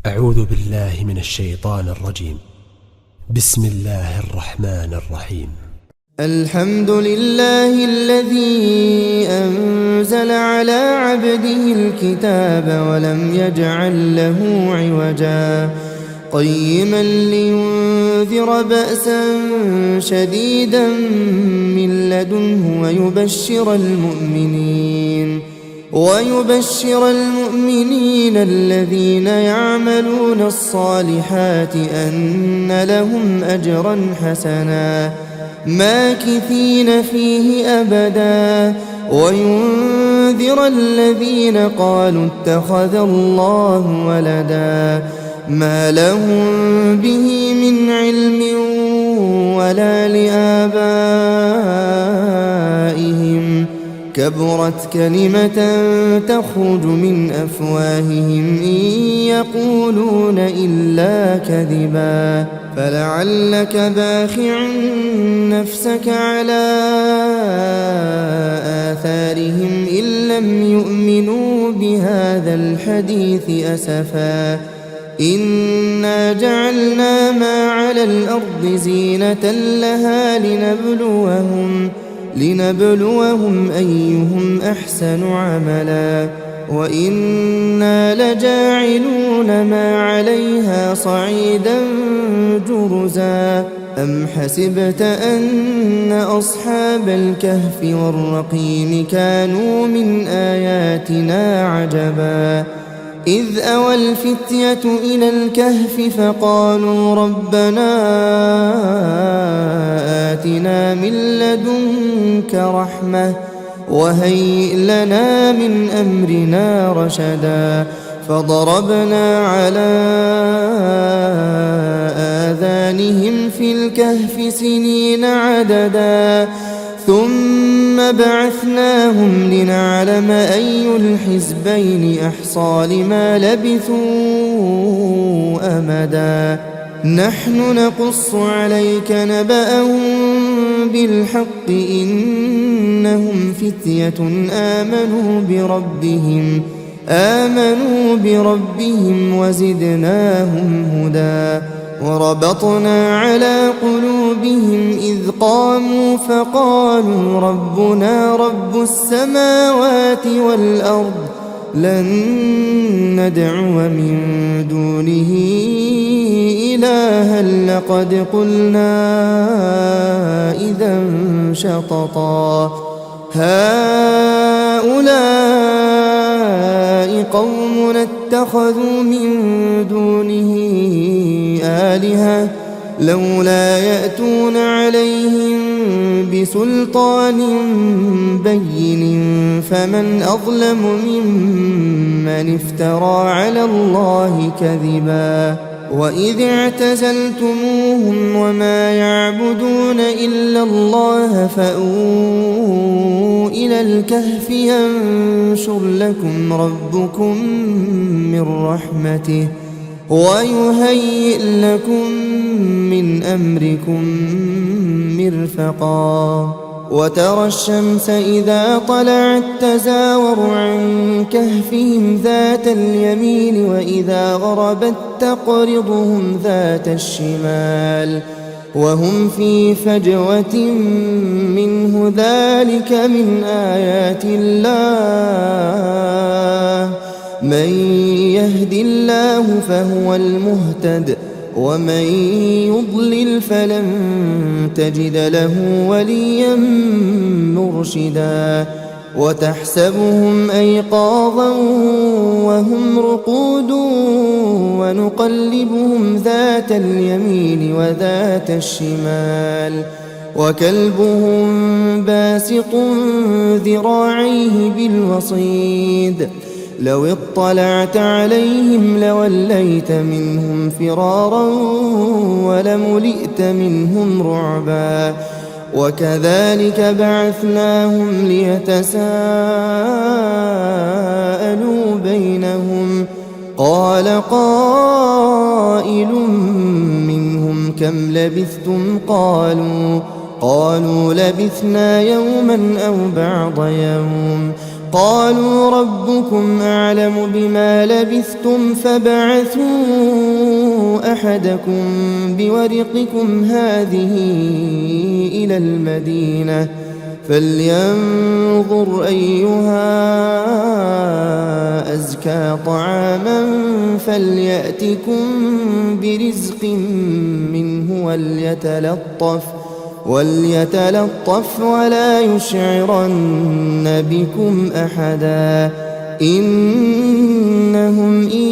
أعوذ بالله من الشيطان الرجيم. بسم الله الرحمن الرحيم. الحمد لله الذي أنزل على عبده الكتاب ولم يجعل له عوجا قيما لينذر بأسا شديدا من لدنه ويبشر المؤمنين الذين يعملون الصالحات أن لهم أجرا حسنا ماكثين فيه أبدا وينذر الذين قالوا اتخذ الله ولدا ما لهم به من علم ولا لآبائهم كبرت كلمة تخرج من أفواههم إن يقولون إلا كذبا فلعلك باخع نفسك على آثارهم إن لم يؤمنوا بهذا الحديث أسفا إنا جعلنا ما على الأرض زينة لها لنبلوهم أيهم أحسن عملا وإنا لجاعلون ما عليها صعيدا جرزا أم حسبت أن أصحاب الكهف والرقيم كانوا من آياتنا عجبا إذ أوى الفتية إلى الكهف فقالوا ربنا آتنا من لدنك رحمة وهيئ لنا من أمرنا رشدا فضربنا على آذانهم في الكهف سنين عددا ثم بعثناهم لنعلم أي الحزبين أحصى لما لبثوا أمدا نحن نقص عليك نبأهم بالحق إنهم فتية آمنوا بربهم وزدناهم هدى وربطنا على قلوبهم إذ قاموا فقالوا ربنا رب السماوات والأرض لن ندعو من دونه إلها لقد قلنا إذا شططا هؤلاء قومنا اتخذوا من دونه آلهة لولا يأتون عليهم بسلطان بين فمن أظلم ممن افترى على الله كذبا وإذ اعتزلتموهم وما يعبدون إلا الله فأووا إلى الكهف ينشر لكم ربكم من رحمته ويهيئ لكم من أمركم مرفقا وترى الشمس إذا طلعت تزاور عن كهفهم ذات اليمين وإذا غربت تقرضهم ذات الشمال وهم في فجوة منه ذلك من آيات الله من يهد الله فهو المهتد ومن يضلل فلن تجد له وليا مرشدا وتحسبهم أيقاظا وهم رقود ونقلبهم ذات اليمين وذات الشمال وكلبهم باسط ذراعيه بالوصيد لو اطلعت عليهم لوليت منهم فرارا ولملئت منهم رعبا وكذلك بعثناهم ليتساءلوا بينهم قال قائل منهم كم لبثتم قالوا لبثنا يوما أو بعض يوم قالوا ربكم أعلم بما لبثتم فابعثوا أحدكم بورقكم هذه إلى المدينة فلينظر أيها أزكى طعاما فليأتكم برزق منه وليتلطف ولا يشعرن بكم أحدا إنهم إن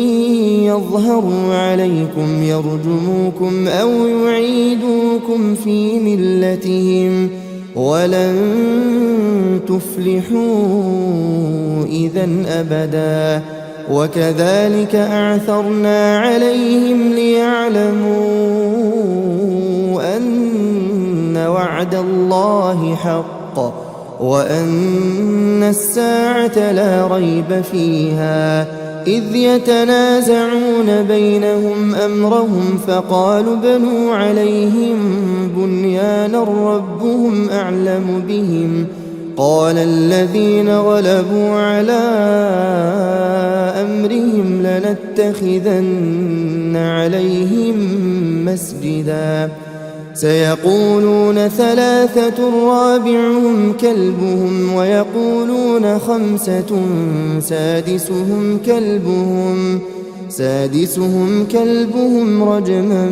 يظهروا عليكم يرجموكم أو يعيدوكم في ملتهم ولن تفلحوا إذا أبدا وكذلك أعثرنا عليهم ليعلموا أن وعد الله حق وأن الساعة لا ريب فيها إذ يتنازعون بينهم أمرهم فقالوا بنوا عليهم بنيانا ربهم أعلم بهم قال الذين غلبوا على أمرهم لنتخذن عليهم مسجدا سيقولون ثلاثة رابعهم كلبهم ويقولون خمسة سادسهم كلبهم رجما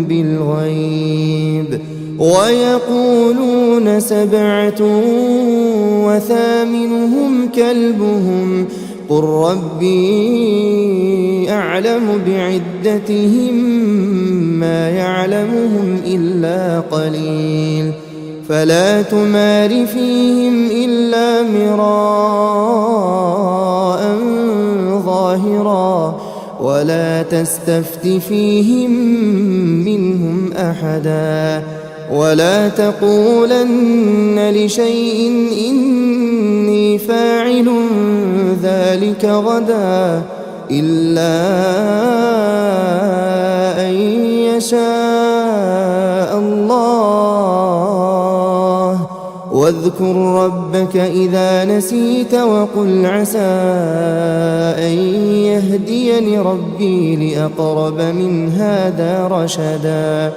بالغيب ويقولون سبعة وثامنهم كلبهم قل ربي أعلم بعدتهم ما يعلمهم إلا قليل فلا تمار فيهم إلا مراء ظاهرا ولا تستفت فيهم منهم أحدا ولا تقولن لشيء إني فاعل ذلك غدا إلا أن يشاء الله واذكر ربك إذا نسيت وقل عسى أن يهديني ربي لأقرب من هذا رشدا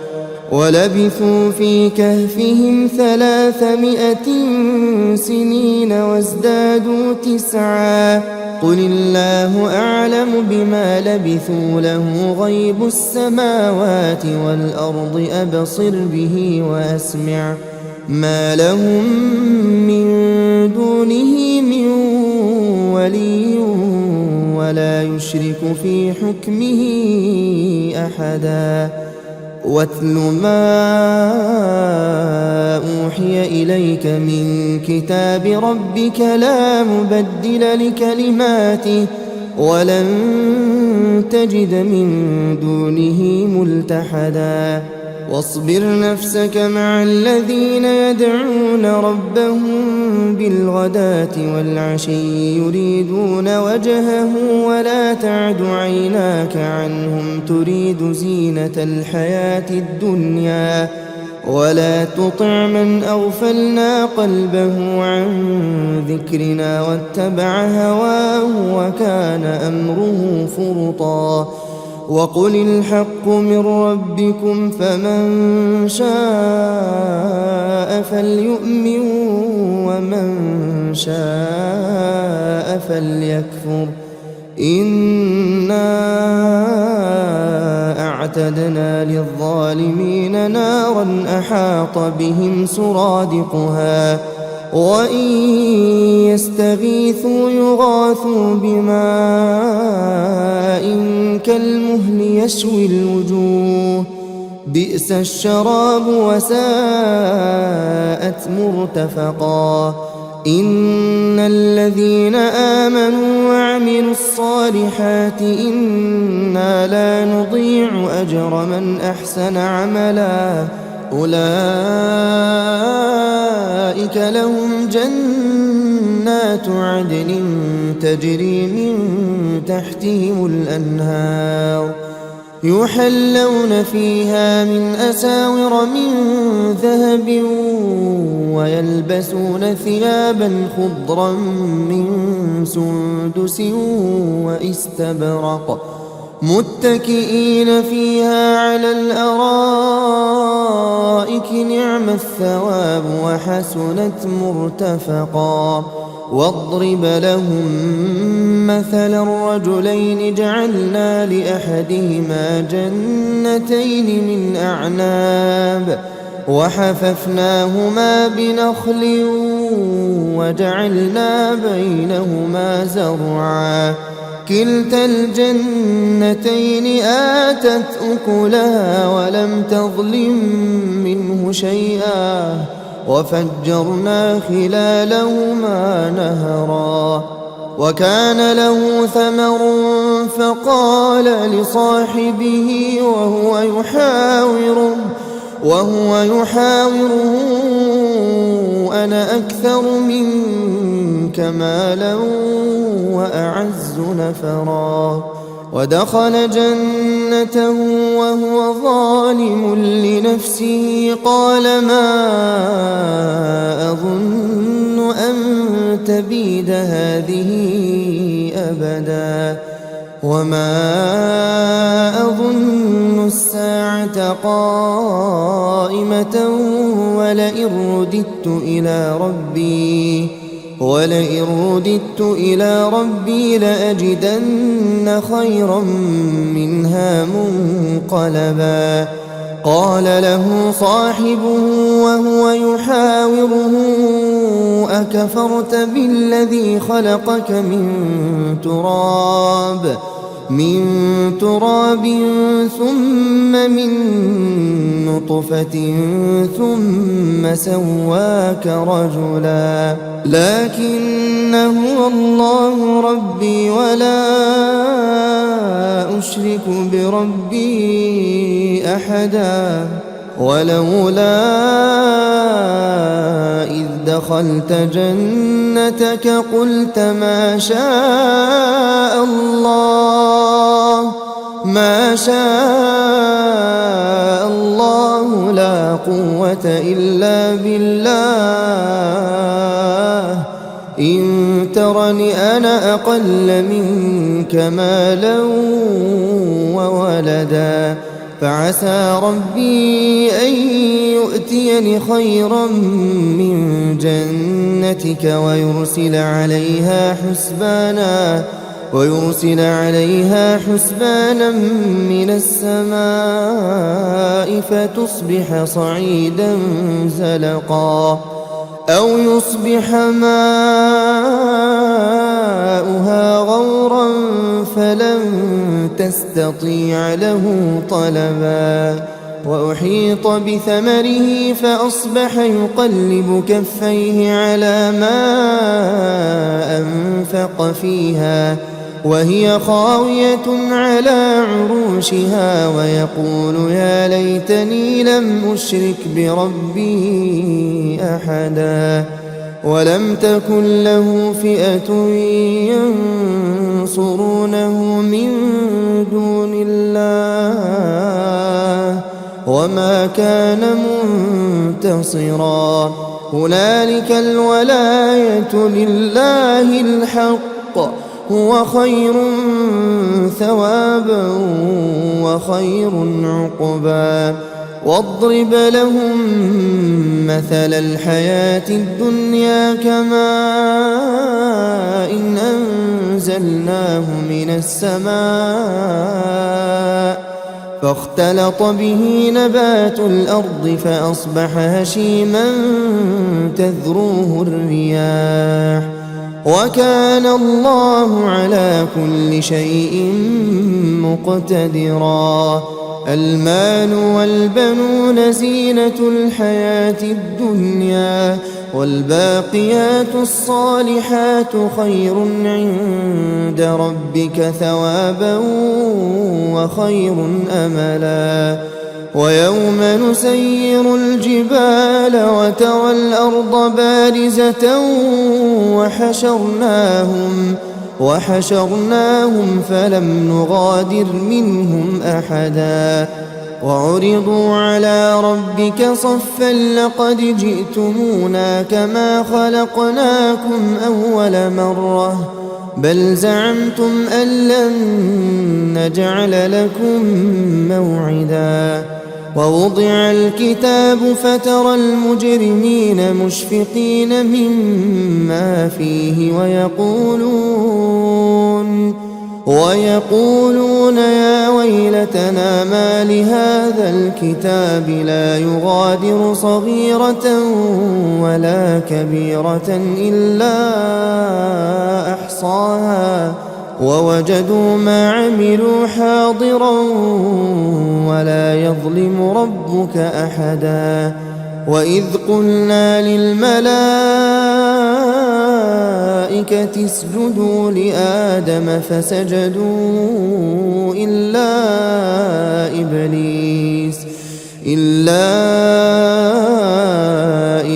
ولبثوا في كهفهم 300 سنين وازدادوا 9 قل الله أعلم بما لبثوا له غيب السماوات والأرض أبصر به وأسمع ما لهم من دونه من ولي ولا يشرك في حكمه أحدا واتل ما أوحي إليك من كتاب ربك لا مبدل لكلماته ولن تجد من دونه ملتحدا واصبر نفسك مع الذين يدعون ربهم بالغداة والعشي يريدون وجهه ولا تعد عيناك عنهم تريد زينة الحياة الدنيا ولا تطع من أغفلنا قلبه عن ذكرنا واتبع هواه وكان أمره فرطا وقل الحق من ربكم فمن شاء فليؤمن ومن شاء فليكفر إنا أعتدنا للظالمين نارا أحاط بهم سرادقها وإن يستغيثوا يغاثوا بماء كالمهل يشوي الوجوه بئس الشراب وساءت مرتفقا إن الذين آمنوا وعملوا الصالحات إنا لا نضيع أجر من أحسن عملا أولئك لهم جنات عدن تجري من تحتهم الأنهار يحلون فيها من أساور من ذهب ويلبسون ثيابا خضرا من سندس وإستبرق متكئين فيها على الأرائك نعم الثواب وحسنت مرتفقا واضرب لهم مثل الرجلين جعلنا لأحدهما جنتين من أعناب وحففناهما بنخل وجعلنا بينهما زرعا كلتا الجنتين آتت أكلها ولم تظلم منه شيئا وفجرنا خلالهما نهرا وكان له ثمر فقال لصاحبه وهو يحاوره أنا أكثر منك مالا وأعز نفرا ودخل جنته وهو ظالم لنفسه قال ما أظن أن تبيد هذه أبدا وما أظن الساعة قائمة ولئن رددت إلى ربي لأجدن خيرا منها منقلبا قال له صاحبه وهو يحاوره أكفرت بالذي خلقك من تراب ثم من نطفة ثم سواك رجلا لكن هو الله ربي ولا أشرك بربي أحدا ولولا إذ دخلت جنتك قلت ما شاء الله لا قوة إلا بالله إن ترني أنا أقل منك مالا وولدا فعسى ربي أن يؤتيني خيرا من جنتك ويرسل عليها حسبانا من السماء فتصبح صعيدا زلقا أو يصبح ماؤها غورا فلن تستطيع له طلبا وأحيط بثمره فأصبح يقلب كفيه على ما أنفق فيها وهي خاوية على عروشها ويقول يا ليتني لم أشرك بربي أحدا ولم تكن له فئة ينصرونه من دون الله وما كان منتصرا هنالك الولاية لله الحق هو خير ثوابا وخير عقبا واضرب لهم مثل الحياة الدنيا كماء إن أنزلناه من السماء فاختلط به نبات الأرض فأصبح هشيما تذروه الرياح وكان الله على كل شيء مقتدرا المال والبنون زينة الحياة الدنيا والباقيات الصالحات خير عند ربك ثوابا وخير أملا ويوم نسير الجبال وترى الأرض بارزة وحشرناهم فلم نغادر منهم أحدا وعرضوا على ربك صفا لقد جئتمونا كما خلقناكم أول مرة بل زعمتم أن لن نجعل لكم موعدا ووضع الكتاب فترى المجرمين مشفقين مما فيه ويقولون يا ويلتنا ما لهذا الكتاب لا يغادر صغيرة ولا كبيرة إلا أحصاها ووجدوا ما عملوا حاضرا ولا يظلم ربك أحدا وإذ قلنا للملائكة اسجدوا لآدم فسجدوا إلا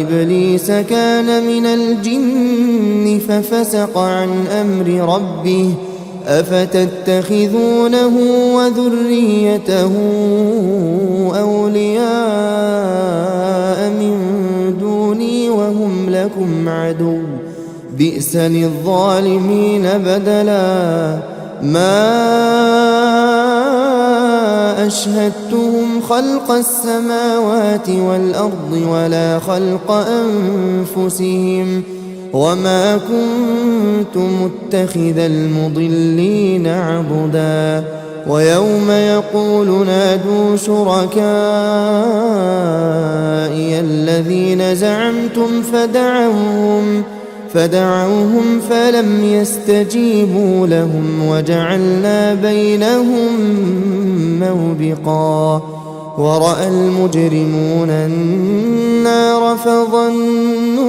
إبليس كان من الجن ففسق عن أمر ربه أفتتخذونه وذريته أولياء من دوني وهم لكم عدو بئس للظالمين بدلا ما أشهدتهم خلق السماوات والأرض ولا خلق أنفسهم وما كنت متخذ المضلين عضدا ويوم يقول نادوا شركائي الذين زعمتم فدعوهم فلم يستجيبوا لهم وجعلنا بينهم موبقا ورأى المجرمون النار فظنوا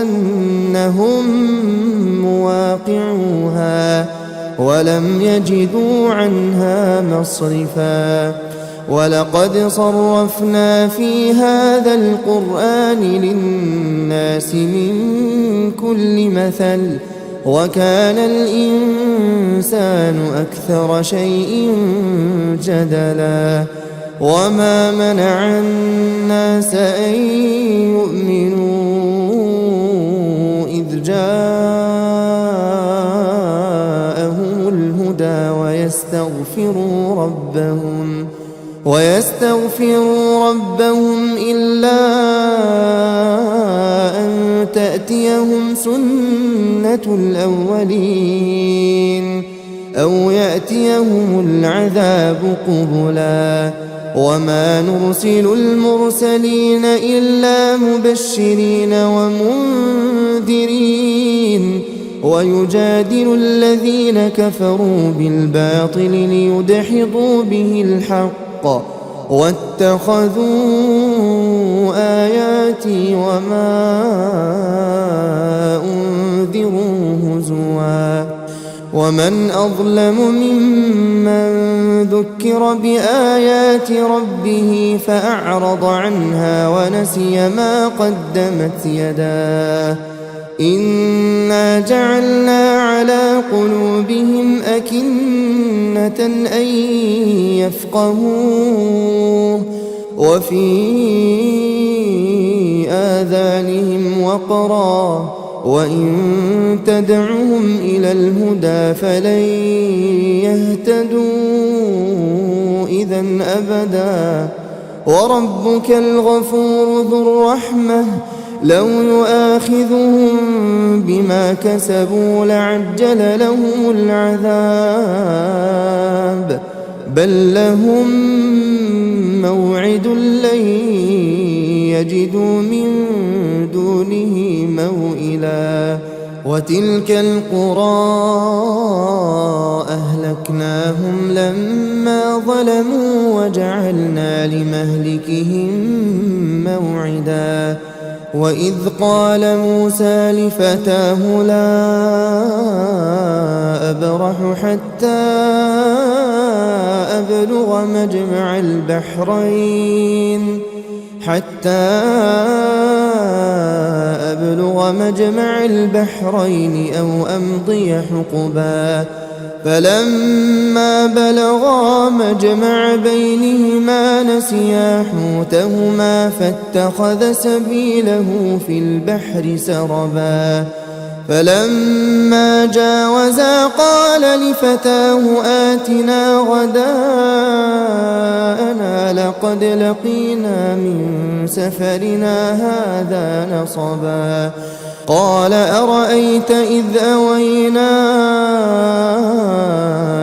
أنهم مواقعوها ولم يجدوا عنها مصرفا ولقد صرفنا في هذا القرآن للناس من كل مثل وكان الإنسان أكثر شيء جدلا وما منع الناس أن يؤمنوا إذ جاءهم الهدى ويستغفروا ربهم إلا أن تأتيهم سنة الأولين أو يأتيهم العذاب قبلا وما نرسل المرسلين إلا مبشرين ومنذرين ويجادل الذين كفروا بالباطل ليدحضوا به الحق واتخذوا آياتي وما أنذروا هزوا ومن أظلم ممن ذكر بآيات ربه فأعرض عنها ونسي ما قدمت يداه إنا جعلنا على قلوبهم أكنة أن يفقهوه وفي آذانهم وقرا وإن تدعهم إلى الهدى فلن يهتدوا إذا أبدا وربك الغفور ذو الرحمة لو يؤاخذهم بما كسبوا لعجل لهم العذاب بل لهم موعد لن يجدوا من دونه موئلا وتلك القرى أهلكناهم لما ظلموا وجعلنا لمهلكهم موعدا وإذ قال موسى لفتاه لا أبرح حتى أبلغ مجمع البحرين حتى أبلغ مجمع البحرين أو أمضي حقبا فلما بلغا مجمع بينهما نسيا حوتهما فاتخذ سبيله في البحر سربا فلما جاوزا قال لفتاه آتنا غداءنا لقد لقينا من سفرنا هذا نصبا قال أرأيت إذ أوينا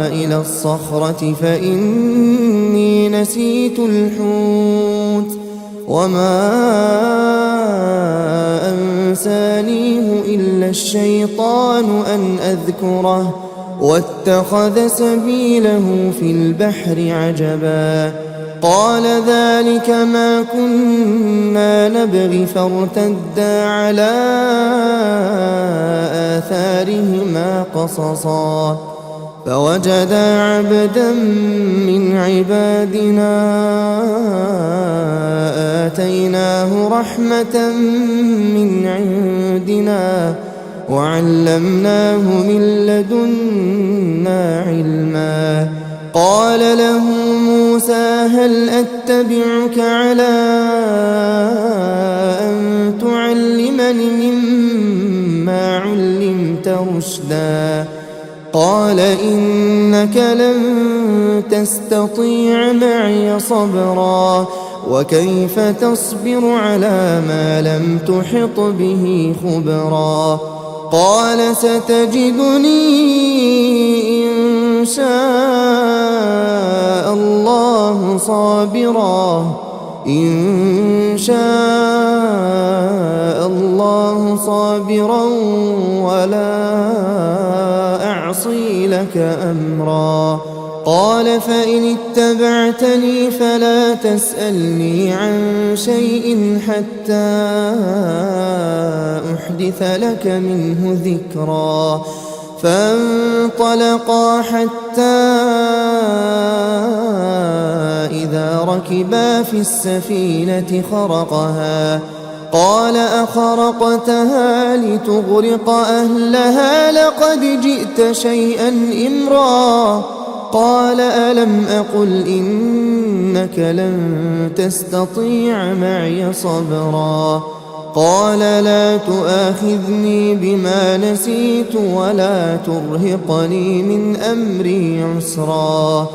إلى الصخرة فإني نسيت الحوت وما أنسانيه إلا الشيطان أن أذكره واتخذ سبيله في البحر عجبا قال ذلك ما كنا نبغي فارتدا على آثارهما قصصا فوجدا عبدا من عبادنا آتيناه رحمة من عندنا وعلمناه من لدنا علما قال له موسى هل أتبعك على أن تعلمني مما علمت رشدا قال إنك لن تستطيع معي صبرا وكيف تصبر على ما لم تحط به خبرا قال ستجدني إن شاء الله صابرا ولا أعصي لك أمرا قال فإن اتبعتني فلا تسألني عن شيء حتى أحدث لك منه ذكرا فانطلقا حتى إذا ركبا في السفينة خرقها قال أخرقتها لتغرق أهلها لقد جئت شيئا إمرا قال ألم أقل إنك لن تستطيع معي صبرا قال لا تؤاخذني بما نسيت ولا ترهقني من أمري عسرا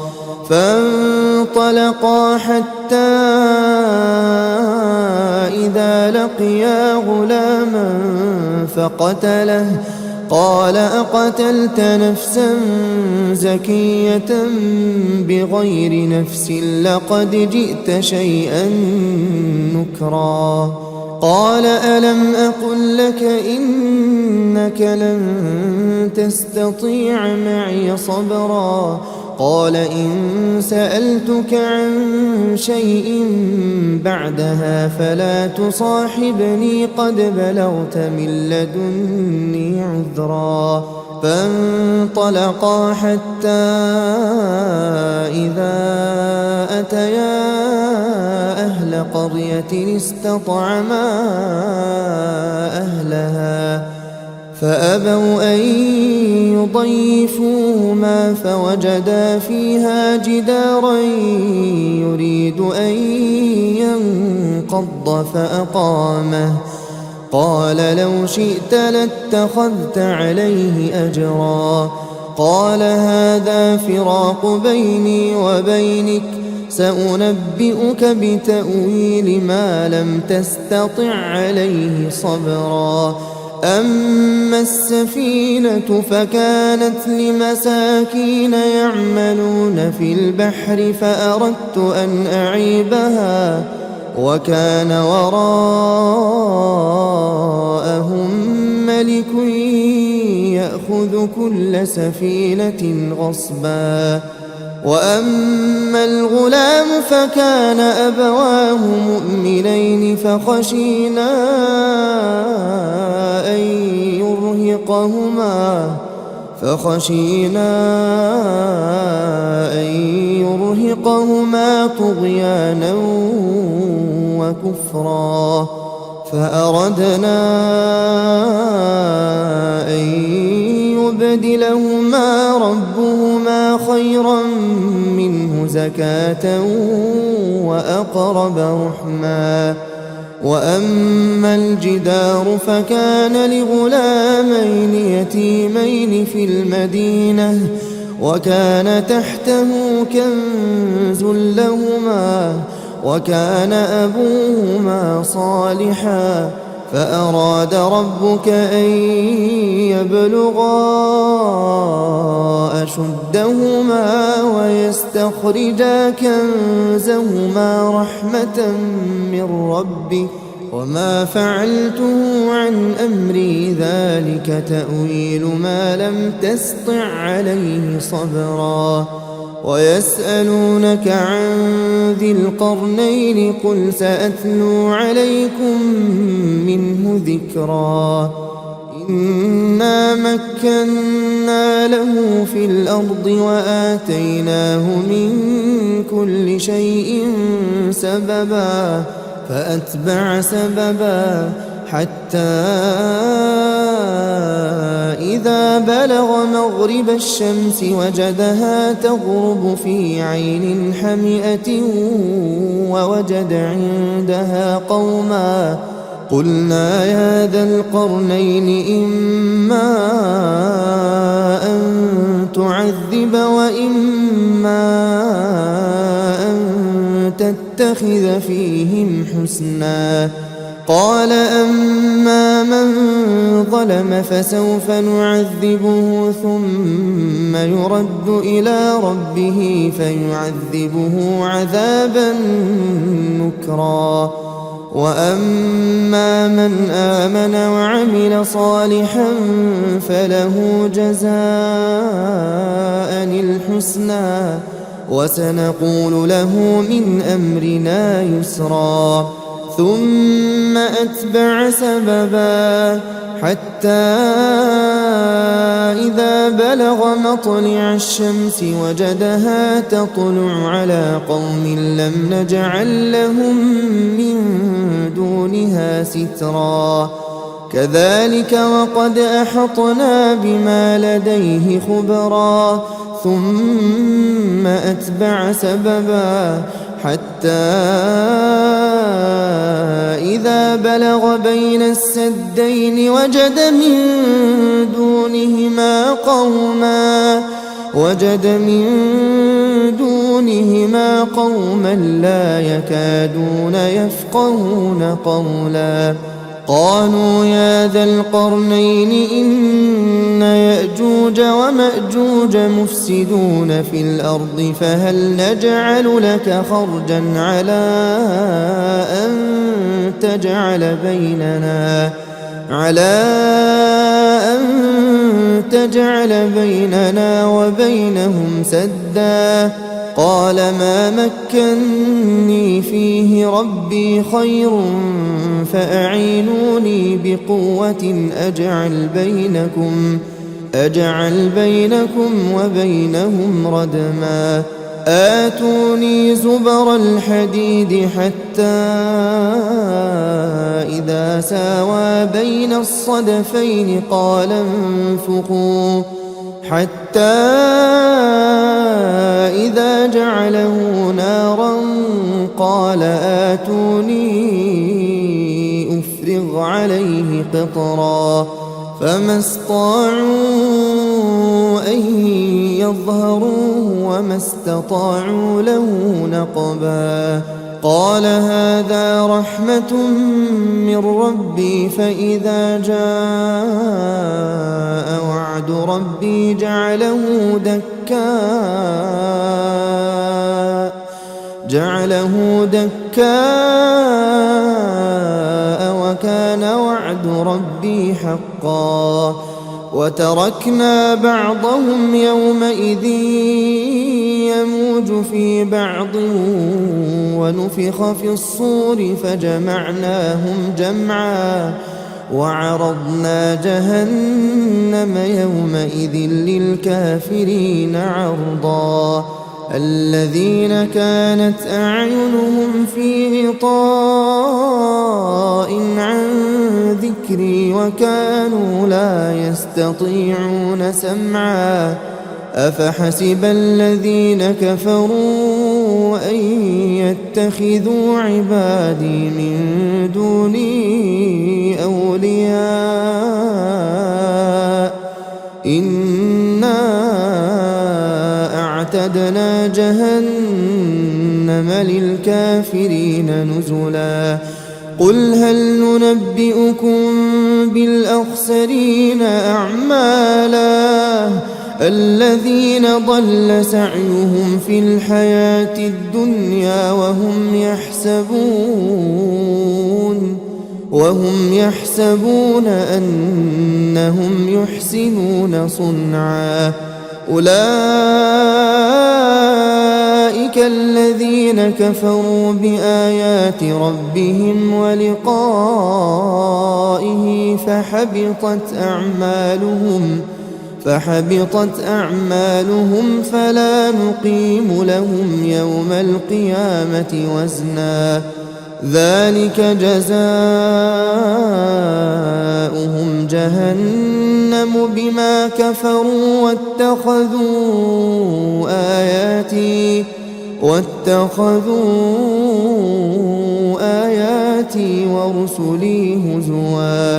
فانطلقا حتى إذا لقيا غلاما فقتله قال أقتلت نفسا زكية بغير نفس لقد جئت شيئا نكرا قال ألم أقل لك إنك لن تستطيع معي صبرا قال إن سألتك عن شيء بعدها فلا تصاحبني قد بلغت من لدني عذرا فانطلقا حتى إذا أتيا أهل قرية استطعما أهلها فأبوا أن يضيفوهما فوجدا فيها جدارا يريد أن ينقض فأقامه قال لو شئت لاتخذت عليه أجرا قال هذا فراق بيني وبينك سأنبئك بتأويل ما لم تستطع عليه صبرا أما السفينة فكانت لمساكين يعملون في البحر فأردت أن أعيبها وكان وراءهم ملك يأخذ كل سفينة غصبا وأما الغلام فكان أبواه مؤمنين فخشينا أن يرهقهما طغيانا وكفرا، فأردنا أن يبدلهما ربهما خيرا منه زكاة وأقرب رحما. وأما الجدار فكان لغلامين يتيمين في المدينة وكان تحته كنز لهما وكان أبوهما صالحا، فأراد ربك أن يبلغا أشدهما ويستخرجا كنزهما رحمة من ربك، وما فعلته عن أمري، ذلك تأويل ما لم تسطع عليه صبرا. ويسألونك عن ذي القرنين قل سأتلو عليكم منه ذكرا. إنا مكنا له في الأرض وآتيناه من كل شيء سببا، فأتبع سببا حتى إذا بلغ مغرب الشمس وجدها تغرب في عين حمئة ووجد عندها قوما، قلنا يا ذا القرنين إما أن تعذب وإما أن تتخذ فيهم حسنا. قال أما من ظلم فسوف نعذبه ثم يرد إلى ربه فيعذبه عذابا نكرا. وأما من آمن وعمل صالحا فله جزاء الحسنى وسنقول له من أمرنا يسرا. ثم أتبع سببا حتى إذا بلغ مطلع الشمس وجدها تطلع على قوم لم نجعل لهم من دونها سترا. كذلك وقد أحطنا بما لديه خبرا. ثم أتبع سببا حتى إذا بلغ بين السدين وجد من دونهما قوما لا يكادون يفقهون قولا. قالوا يا ذا القرنين إن يأجوج ومأجوج مفسدون في الأرض فهل نجعل لك خرجا على أن تجعل بيننا وبينهم سدا. قال ما مكني فيه ربي خير فأعينوني بقوة أجعل بينكم وبينهم ردما. آتوني زبر الحديد حتى إذا ساوى بين الصدفين قال انفخوا حتى إذا جعله نارا قال آتوني أفرغ عليه قطرا. فما استطاعوا أن يظهروه وما استطاعوا له نقبا. قال هذا رحمة من ربي فإذا جاء وعد ربي جعله دكاء وكان وعد ربي حقا. وتركنا بعضهم يومئذ يموج في بعض ونفخ في الصور فجمعناهم جمعا وعرضنا جهنم يومئذ للكافرين عرضا. الذين كانت أعينهم في غطاء عن ذكري وكانوا لا يستطيعون سمعا أفحسب الذين كفروا أن يتخذوا عبادي من دوني أولياء إنا أعتدنا جهنم للكافرين نزلا قل هل ننبئكم بالأخسرين أعمالا الذين ضل سعيهم في الحياة الدنيا وهم يحسبون أنهم يحسنون صنعا أولئك الذين كفروا بآيات ربهم ولقائه فحبطت أعمالهم فلا نقيم لهم يوم القيامة وزنا ذلك جزاؤهم جهنم بما كفروا واتخذوا آياتي ورسلي هزوا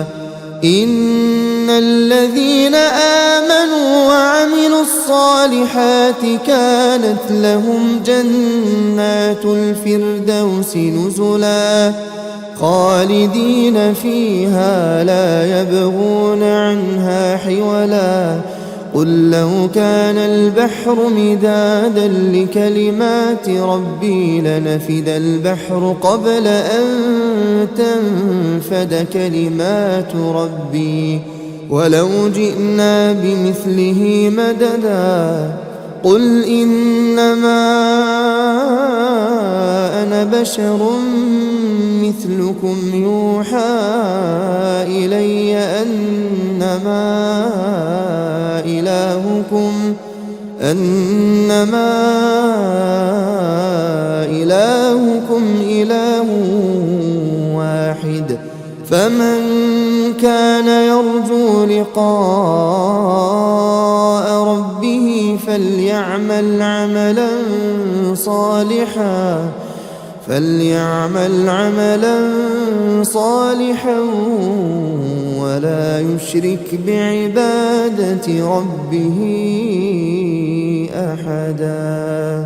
إن الذين آمنوا وعملوا الصالحات كانت لهم جنات الفردوس نزلا خالدين فيها لا يبغون عنها حولا قل لو كان البحر مدادا لكلمات ربي لنفد البحر قبل أن تنفد كلمات ربي ولو جئنا بمثله مددا قل إنما أنا بشر مثلكم يوحى إلي أنما إلهكم إله واحد فمن كان يرجو لقاء ربه فليعمل عملا صالحا ولا يشرك بعبادة ربه أحدا.